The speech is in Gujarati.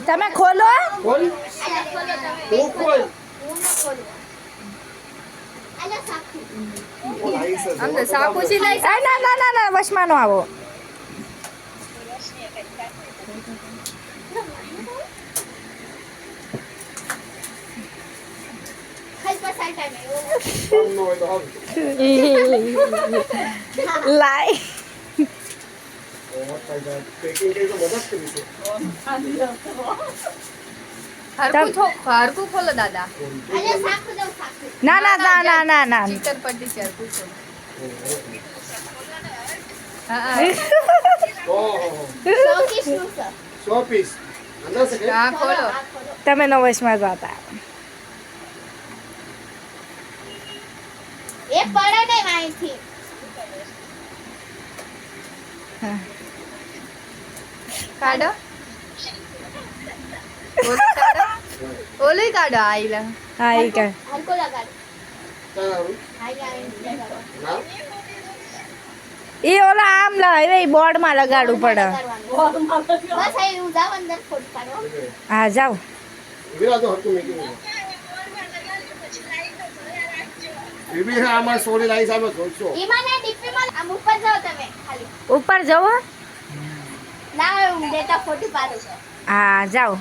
તમે ખોલો ખોલ તું ખોલ આમ તો સાકુ સિલાઈ ના ના ના ના વશમાં નો આવો નો હોય તો હાલ લાઈ પેકિંગ કરી તો મદદ કરી છે હરકું ખોલો દાદા ના ના ના ના ના ના ચિત્તર પટ્ટી છે હરકું ખોલો હા ઓહો 100 પીસ અંદર છે કે હા ખોલો તમે નો વશમાં જતા એ પડે નહીં અહીંથી કાઢો ઓલી કાઢો આઈલા હા ઈ કે હરકો લગાડ તારું ના ઈ ઓલા આમ લાવે ઈ બોર્ડ માં લગાડવું પડે બસ અહીં ઉજાવ અંદર ફોટ પાડો હા જાઓ વિરાજો હતું મેકિંગ બીબી આમાં સોરી લાઈસ આમાં જોઈશો ઈમાને ડીપીમાં આમ ઉપર જાઓ તમે ખાલી ઉપર જવો ના હું ડેટા ફોટો પાડું હા જાઓ